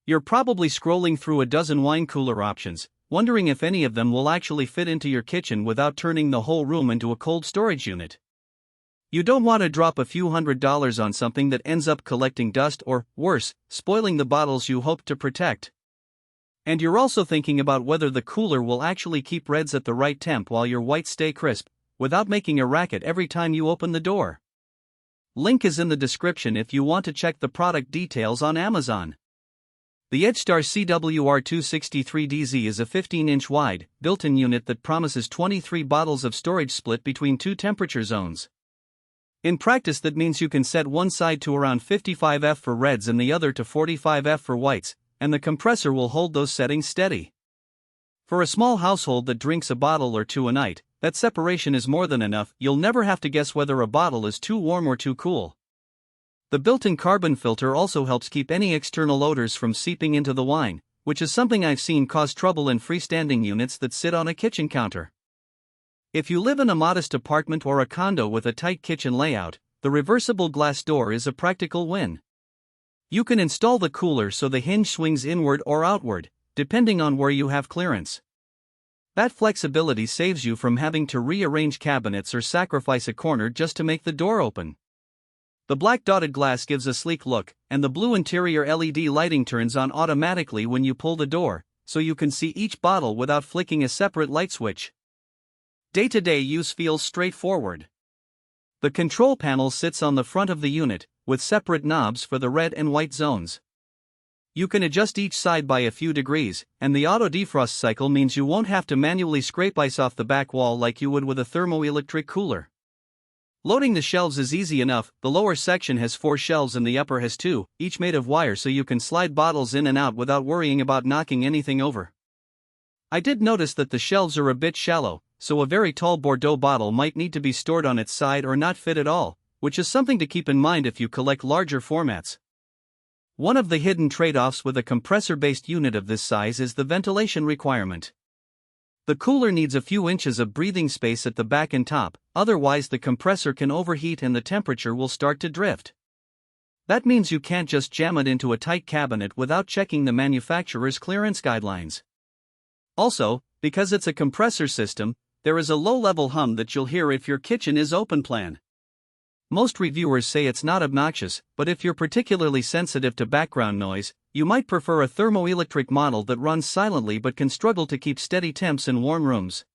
You're probably scrolling through a dozen wine cooler options, wondering if any of them will actually fit into your kitchen without turning the whole room into a cold storage unit. You don't want to drop a few $100s on something that ends up collecting dust or, worse, spoiling the bottles you hoped to protect. And you're also thinking about whether the cooler will actually keep reds at the right temp while your whites stay crisp, without making a racket every time you open the door. Link is in the description if you want to check the product details on Amazon. The EdgeStar CWR263DZ is a 15-inch wide, built-in unit that promises 23 bottles of storage split between two temperature zones. In practice, that means you can set one side to around 55°F for reds and the other to 45°F for whites, and the compressor will hold those settings steady. For a small household that drinks a bottle or two a night, that separation is more than enough. You'll never have to guess whether a bottle is too warm or too cool. The built-in carbon filter also helps keep any external odors from seeping into the wine, which is something I've seen cause trouble in freestanding units that sit on a kitchen counter. If you live in a modest apartment or a condo with a tight kitchen layout, the reversible glass door is a practical win. You can install the cooler so the hinge swings inward or outward, depending on where you have clearance. That flexibility saves you from having to rearrange cabinets or sacrifice a corner just to make the door open. The black dotted glass gives a sleek look, and the blue interior LED lighting turns on automatically when you pull the door, so you can see each bottle without flicking a separate light switch. Day-to-day use feels straightforward. The control panel sits on the front of the unit, with separate knobs for the red and white zones. You can adjust each side by a few degrees, and the auto defrost cycle means you won't have to manually scrape ice off the back wall like you would with a thermoelectric cooler. Loading the shelves is easy enough. The lower section has 4 shelves and the upper has 2, each made of wire, so you can slide bottles in and out without worrying about knocking anything over. I did notice that the shelves are a bit shallow, so a very tall Bordeaux bottle might need to be stored on its side or not fit at all, which is something to keep in mind if you collect larger formats. One of the hidden trade-offs with a compressor-based unit of this size is the ventilation requirement. The cooler needs a few inches of breathing space at the back and top, otherwise the compressor can overheat and the temperature will start to drift. That means you can't just jam it into a tight cabinet without checking the manufacturer's clearance guidelines. Also, because it's a compressor system, there is a low-level hum that you'll hear if your kitchen is open-plan. Most reviewers say it's not obnoxious, but if you're particularly sensitive to background noise, you might prefer a thermoelectric model that runs silently but can struggle to keep steady temps in warm rooms.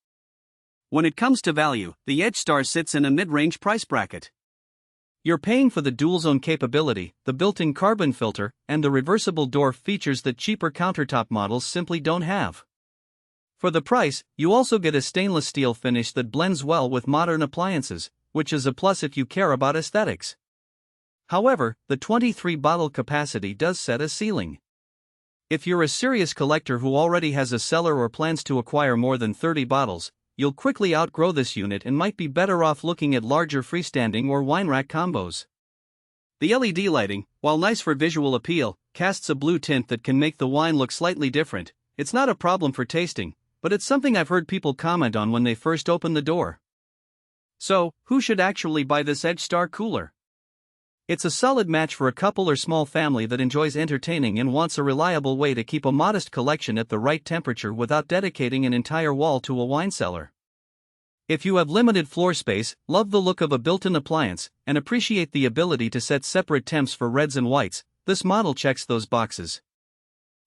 When it comes to value, the EdgeStar sits in a mid-range price bracket. You're paying for the dual-zone capability, the built-in carbon filter, and the reversible door features that cheaper countertop models simply don't have. For the price, you also get a stainless steel finish that blends well with modern appliances, which is a plus if you care about aesthetics. However, the 23-bottle capacity does set a ceiling. If you're a serious collector who already has a cellar or plans to acquire more than 30 bottles, you'll quickly outgrow this unit and might be better off looking at larger freestanding or wine rack combos. The LED lighting, while nice for visual appeal, casts a blue tint that can make the wine look slightly different. It's not a problem for tasting, but it's something I've heard people comment on when they first open the door. So, who should actually buy this EdgeStar cooler? It's a solid match for a couple or small family that enjoys entertaining and wants a reliable way to keep a modest collection at the right temperature without dedicating an entire wall to a wine cellar. If you have limited floor space, love the look of a built-in appliance, and appreciate the ability to set separate temps for reds and whites, this model checks those boxes.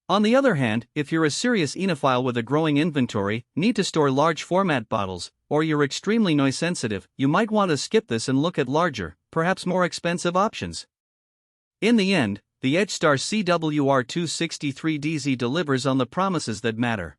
On the other hand, if you're a serious enophile with a growing inventory, need to store large format bottles, or you're extremely noise sensitive, you might want to skip this and look at larger, perhaps more expensive options. In the end, the EdgeStar CWR263DZ delivers on the promises that matter.